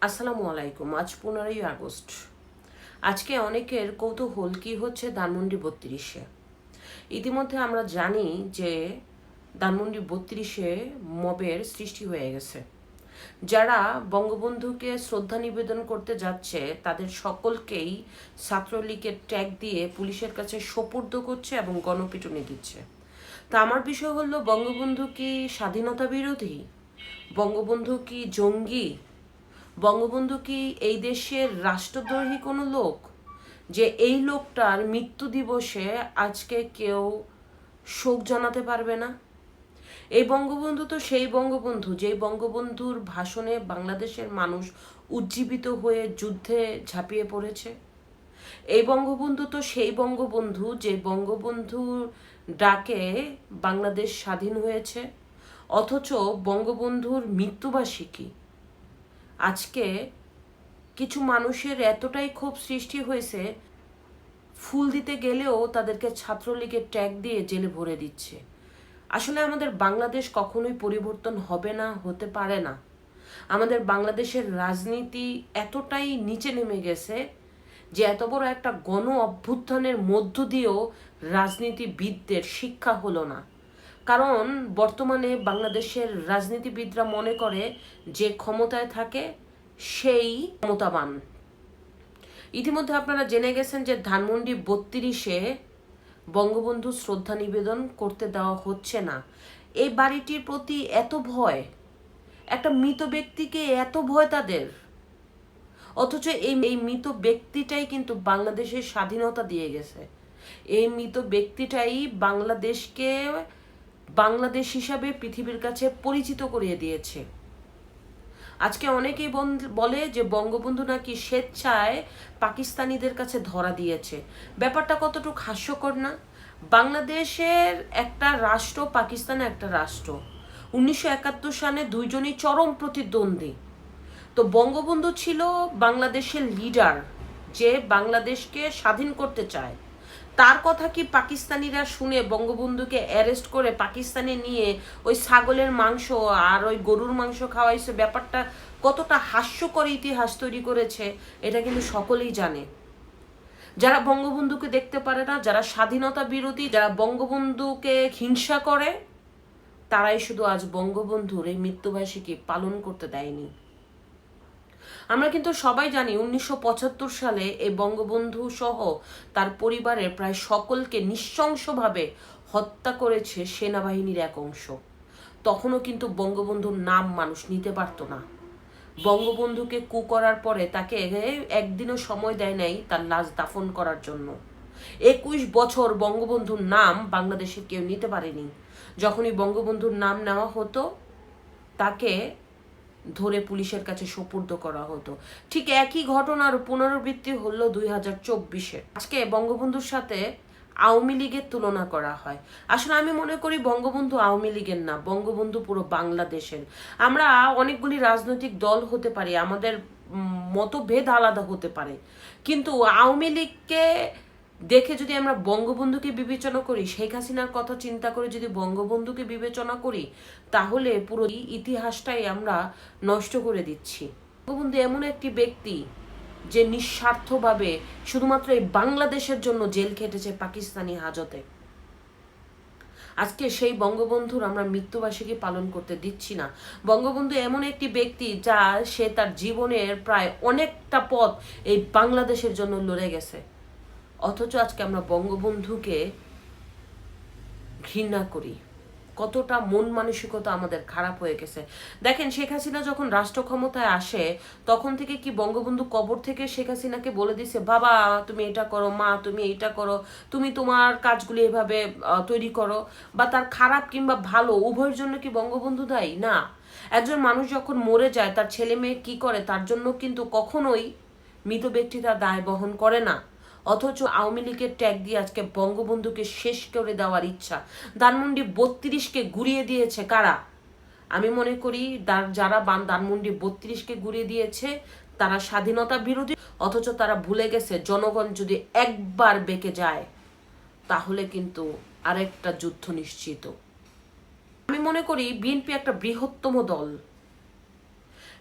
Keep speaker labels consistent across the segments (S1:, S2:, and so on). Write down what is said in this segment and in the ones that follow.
S1: আসসালামু আলাইকুম। আজ 15ই আগস্ট। আজকে অনেকের কৌতূহল কি হচ্ছে ধানমন্ডি 32-এ। ইতিমধ্যে আমরা জানি যে ধানমন্ডি 32-এ মবের সৃষ্টি হয়ে গেছে। যারা বঙ্গবন্ধুকে শ্রদ্ধা নিবেদন করতে যাচ্ছে তাদের সকলকেই ছাত্রলীগের ট্যাগ দিয়ে পুলিশের কাছে সোপর্দ করছে এবং গণপিটুনি দিচ্ছে। তা আমার বিষয় হলো, বঙ্গবন্ধু কি স্বাধীনতা বিরোধী? বঙ্গবন্ধু কি জঙ্গি? বঙ্গবন্ধু কি এই দেশের রাষ্ট্রদ্রোহী কোনো লোক, যে এই লোকটার মৃত্যু দিবসে আজকে কেউ শোক জানাতে পারবে না? এই বঙ্গবন্ধু তো সেই বঙ্গবন্ধু যেই বঙ্গবন্ধুর ভাষণে বাংলাদেশের মানুষ উজ্জীবিত হয়ে যুদ্ধে ঝাঁপিয়ে পড়েছে। এই বঙ্গবন্ধু তো সেই বঙ্গবন্ধু যে বঙ্গবন্ধুর ডাকে বাংলাদেশ স্বাধীন হয়েছে। অথচ বঙ্গবন্ধুর মৃত্যুবার্ষিকী আজকে কিছু মানুষের এতটাই ক্ষোভ সৃষ্টি হয়েছে, ফুল দিতে গেলেও তাদেরকে ছাত্রলীগের ট্যাগ দিয়ে জেলে ভরে দিচ্ছে। আসলে আমাদের বাংলাদেশ কখনোই পরিবর্তন হবে না, হতে পারে না। আমাদের বাংলাদেশের রাজনীতি এতটাই নিচে নেমে গেছে যে এত বড় একটা গণ অভ্যুত্থানের মধ্য দিয়েও রাজনীতিবিদদের শিক্ষা হলো না। কারণ বর্তমানে বাংলাদেশের রাজনীতিবিদরা মনে করে যে ক্ষমতায় থাকে সেই ক্ষমতাবান। ইতিমধ্যে আপনারা জেনে গেছেন যে ধানমন্ডি 32-এ বঙ্গবন্ধু শ্রদ্ধা নিবেদন করতে দেওয়া হচ্ছে না। এই বাড়িটির প্রতি এত ভয়, একটা মৃত ব্যক্তিকে এত ভয় তাদের। অথচ এই মৃত ব্যক্তিটাই কিন্তু বাংলাদেশের স্বাধীনতা দিয়ে গেছে। এই মৃত ব্যক্তিটাই বাংলাদেশকে বাংলাদেশ হিসাবে পৃথিবীর কাছে পরিচিত করিয়ে দিয়েছে। আজকে অনেকেই বলে যে বঙ্গবন্ধু নাকি স্বেচ্ছায় পাকিস্তানিদের কাছে ধরা দিয়েছে। ব্যাপারটা কতটুকু হাস্যকর না? বাংলাদেশের একটা রাষ্ট্র, পাকিস্তানের একটা রাষ্ট্র। 1971 সালে দুইজনই চরম প্রতিদ্বন্দ্বী। তো বঙ্গবন্ধু ছিল বাংলাদেশের লিডার, যে বাংলাদেশকে স্বাধীন করতে চায়। তার কথা কি পাকিস্তানিরা শুনে বঙ্গবন্ধুকে অ্যারেস্ট করে পাকিস্তানে নিয়ে ওই ছাগলের মাংস আর ওই গরুর মাংস খাওয়াইছে? ব্যাপারটা কতটা হাস্যকর ইতিহাস তৈরি করেছে এটা কিন্তু সকলেই জানে। যারা বঙ্গবন্ধুকে দেখতে পারে না, যারা স্বাধীনতা বিরোধী, যারা বঙ্গবন্ধুকে হিংসা করে, তারাই শুধু আজ বঙ্গবন্ধুর এই মৃত্যুবার্ষিকী পালন করতে দেয়নি। আমরা কিন্তু সবাই জানি 1975 সালে এই বঙ্গবন্ধু সহ তার পরিবারের প্রায় সকলকে নৃশংসভাবে হত্যা করেছে সেনাবাহিনীর এক অংশ। তখনও কিন্তু বঙ্গবন্ধুর নাম মানুষ নিতে পারত না। বঙ্গবন্ধুকে কু করার পরে তাকে একদিনও সময় দেয় নাই তার লাশ দাফন করার জন্য। 21 বছর বঙ্গবন্ধুর নাম বাংলাদেশে কেউ নিতে পারেনি। যখনই বঙ্গবন্ধুর নাম নেওয়া হতো তাকে ধরে পুলিশের কাছে সোপর্দ করা হতো। ঠিক একই ঘটনার পুনরাবৃত্তি হলো 2024-এ। আজকে বঙ্গবন্ধুর সাথে আওয়ামী লীগের তুলনা করা হয়। আসলে আমি মনে করি বঙ্গবন্ধু আওয়ামী লীগের না, বঙ্গবন্ধু পুরো বাংলাদেশের। আমরা অনেকগুলি রাজনৈতিক দল হতে পারি, আমাদের মতভেদ আলাদা হতে পারে, কিন্তু আওয়ামী লীগকে দেখে যদি আমরা বঙ্গবন্ধুকে বিবেচনা করি, শেখ হাসিনার কথা চিন্তা করে যদি বঙ্গবন্ধুকে বিবেচনা করি, তাহলে পুরো ইতিহাসটাই আমরা নষ্ট করে দিচ্ছি। বঙ্গবন্ধু এমন একটি ব্যক্তি যে নিঃস্বার্থভাবে শুধুমাত্র এই বাংলাদেশের জন্য জেল খেটেছে পাকিস্তানি হাজতে। আজকে সেই বঙ্গবন্ধুর আমরা মৃত্যুবার্ষিকী পালন করতে দিচ্ছি না। বঙ্গবন্ধু এমন একটি ব্যক্তি যা সে তার জীবনের প্রায় অনেকটা পথ এই বাংলাদেশের জন্য লড়ে গেছে। অথচ আজকে আমরা বঙ্গবন্ধুকে ঘৃণা করি। কতটা মন মানসিকতা আমাদের খারাপ হয়ে গেছে। দেখেন, শেখ হাসিনা যখন রাষ্ট্র ক্ষমতায় আসে তখন থেকে কি বঙ্গবন্ধু কবর থেকে শেখ হাসিনাকে বলে দিছে, বাবা তুমি এটা করো, মা তুমি এইটা করো, তুমি তোমার কাজগুলি এভাবে তৈরি করো? বা তার খারাপ কিংবা ভালো উভয়ের জন্য কি বঙ্গবন্ধু দায়ী? না। একজন মানুষ যখন মরে যায় তার ছেলে মেয়ে কি করে তার জন্য কিন্তু কখনোই মৃত ব্যক্তি তার দায় বহন করে না। অথচ আওয়ামী লীগের ট্যাগ দিয়ে আজকে বঙ্গবন্ধুকে শেষ করে দেওয়ার ইচ্ছা। ধানমন্ডি 32-কে গুড়িয়ে দিয়েছে কারা? আমি মনে করি যারা ধানমন্ডি 32-কে গুড়িয়ে দিয়েছে তারা স্বাধীনতা বিরোধী। অথচ তারা ভুলে গেছে জনগণ যদি একবার বেঁকে যায় তাহলে কিন্তু আরেকটা যুদ্ধ নিশ্চিত। আমি মনে করি বিএনপি একটা বৃহত্তম দল।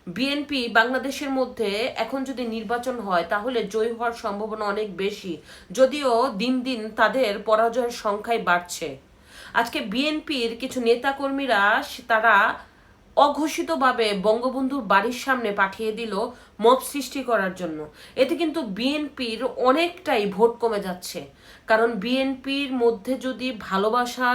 S1: বিএনপি বাংলাদেশের মধ্যে এখন যদি নির্বাচন হয় তাহলে জয়ী হওয়ার সম্ভাবনা অনেক বেশি, যদিও দিন দিন তাদের পরাজয়ের সংখ্যাই বাড়ছে। আজকে বিএনপির কিছু নেতাকর্মীরা তারা অঘোষিতভাবে বঙ্গবন্ধুর বাড়ির সামনে পাঠিয়ে দিল মব সৃষ্টি করার জন্য। এতে কিন্তু বিএনপির অনেকটাই ভোট কমে যাচ্ছে, কারণ বিএনপির মধ্যে যদি ভালোবাসা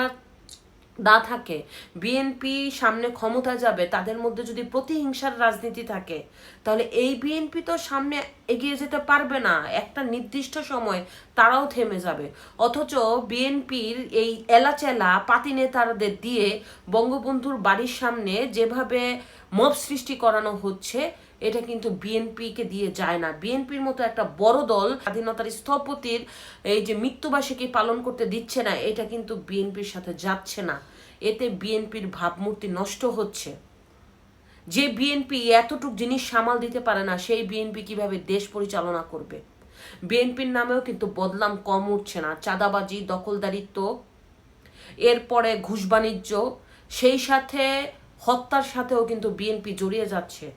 S1: না থাকে, বিএনপি সামনে ক্ষমতা যাবে, তাদের মধ্যে যদি প্রতিহিংসার রাজনীতি থাকে, তাহলে এই বিএনপি তো সামনে এগিয়ে যেতে পারবে না, একটা নির্দিষ্ট সময় তারাও থেমে যাবে। অথচ বিএনপির এই এলাচেলা পাতি নেতাদের দিয়ে বঙ্গবন্ধুর বাড়ির সামনে যেভাবে মব সৃষ্টি করানো হচ্ছে, এটা কিন্তু বিএনপিকে দিয়ে যায় না। বিএনপির মতো একটা বড় দল স্বাধীনতার স্থপতির এই যে মৃত্যুবার্ষিকী পালন করতে দিচ্ছে না, এটা কিন্তু বিএনপির সাথে যাচ্ছে না। এতে বিএনপির ভাবমূর্তি নষ্ট হচ্ছে। যে বিএনপি এতটুক জিনিস সামাল দিতে পারে না, সেই বিএনপি কিভাবে দেশ পরিচালনা করবে? বিএনপির নামেও কিন্তু বদনাম কম উঠছে না। চাঁদাবাজি, দখলদারিত্ব, এরপরে ঘুষ বাণিজ্য, সেই সাথে হত্যার সাথেও কিন্তু বিএনপি জড়িয়ে যাচ্ছে।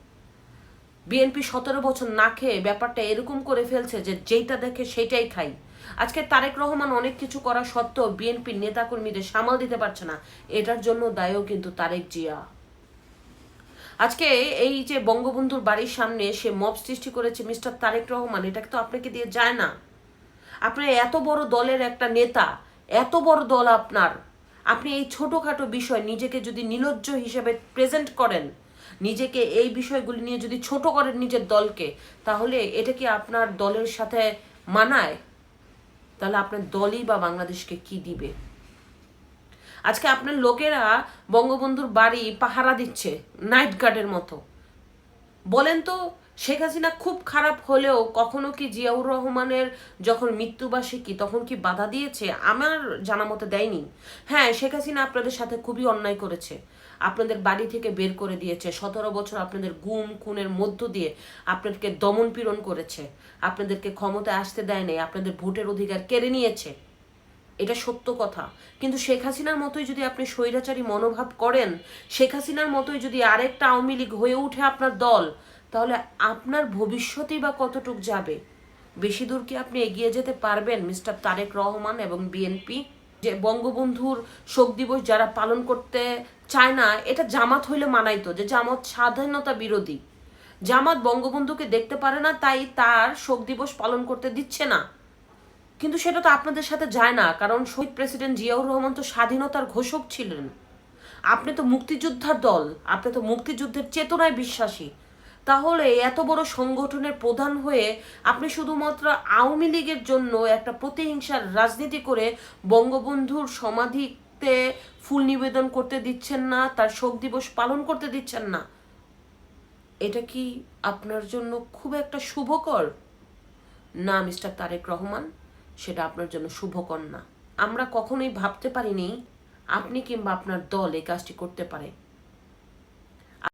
S1: বিএনপি 17 বছর না খেয়ে ব্যাপারটা এরকম করে ফেলছে যে যেটা দেখে সেটাই খাই। আজকে তারেক রহমান অনেক কিছু করা সত্ত্বেও বিএনপির নেতাকর্মীদের সামাল দিতে পারছে না, এটার জন্য দায়ও কিন্তু তারেক জিয়া। আজকে এই যে বঙ্গবন্ধুর বাড়ির সামনে সে মব সৃষ্টি করেছে মিস্টার তারেক রহমান, এটাকে তো আপনাকে দিয়ে যায় না। আপনার এত বড় দলের একটা নেতা, এত বড় দল আপনার, আপনি এই ছোটখাটো বিষয় নিজেকে যদি নির্লজ্জ হিসেবে প্রেজেন্ট করেন, নিজেকে এই বিষয়গুলি নিয়ে যদি ছোট করেন নিজের দলকে, তাহলে এটা কি আপনার দলের সাথে মানায়? তাহলে আপনার দলই বা বাংলাদেশকে কি দিবে? আজকে আপনার লোকেরা বঙ্গবন্ধুর বাড়ি পাহারা দিচ্ছে নাইট গার্ডের মতো। বলেন তো, শেখ হাসিনা খুব খারাপ হলেও কখনো কি জিয়াউর রহমানের যখন মৃত্যুবার্ষিকী তখন কি বাধা দিয়েছে? আমার জানা মতে দেয়নি। হ্যাঁ, শেখ হাসিনা আপনাদের সাথে খুবই অন্যায় করেছে, আপনাদের বাড়ি থেকে বের করে দিয়েছে, 17 বছর আপনাদের গুম খুনের মধ্য দিয়ে আপনাদেরকে দমন পীড়ন করেছে, আপনাদেরকে ক্ষমতায় আসতে দেয় নাই, আপনাদের ভোটের অধিকার কেড়ে নিয়েছে, এটা সত্য কথা। কিন্তু শেখ হাসিনার মতোই যদি আপনি স্বৈরাচারী মনোভাব করেন, শেখ হাসিনার মতোই যদি আরেকটা আওয়ামী লীগ হয়ে উঠে আপনার দল, তাহলে আপনার ভবিষ্যতেই বা কতটুক যাবে? বেশি দূর কি আপনি এগিয়ে যেতে পারবেন মিস্টার তারেক রহমান এবং বিএনপি? যে বঙ্গবন্ধুর শোক দিবস যারা পালন করতে চায় না, এটা জামাত হইলে মানাইতো, যে জামাত স্বাধীনতা বিরোধী, জামাত বঙ্গবন্ধুকে দেখতে পারে না, তাই তার শোক দিবস পালন করতে দিচ্ছে না। কিন্তু সেটা তো আপনাদের সাথে যায় না, কারণ শহীদ প্রেসিডেন্ট জিয়াউর রহমান তো স্বাধীনতার ঘোষক ছিলেন। আপনি তো মুক্তিযোদ্ধার দল, আপনি তো মুক্তিযুদ্ধের চেতনায় বিশ্বাসী। তাহলে এত বড় সংগঠনের প্রধান হয়ে আপনি শুধুমাত্র আওয়ামী লীগের জন্য একটা প্রতিহিংসার রাজনীতি করে বঙ্গবন্ধুর সমাধিতে ফুল নিবেদন করতে দিচ্ছেন না, তার শোক দিবস পালন করতে দিচ্ছেন না, এটা কি আপনার জন্য খুব একটা শুভকর? না মিস্টার তারেক রহমান, সেটা আপনার জন্য শুভকর না। আমরা কখনোই ভাবতে পারিনি আপনি কিংবা আপনার দল এই কাজটি করতে পারে।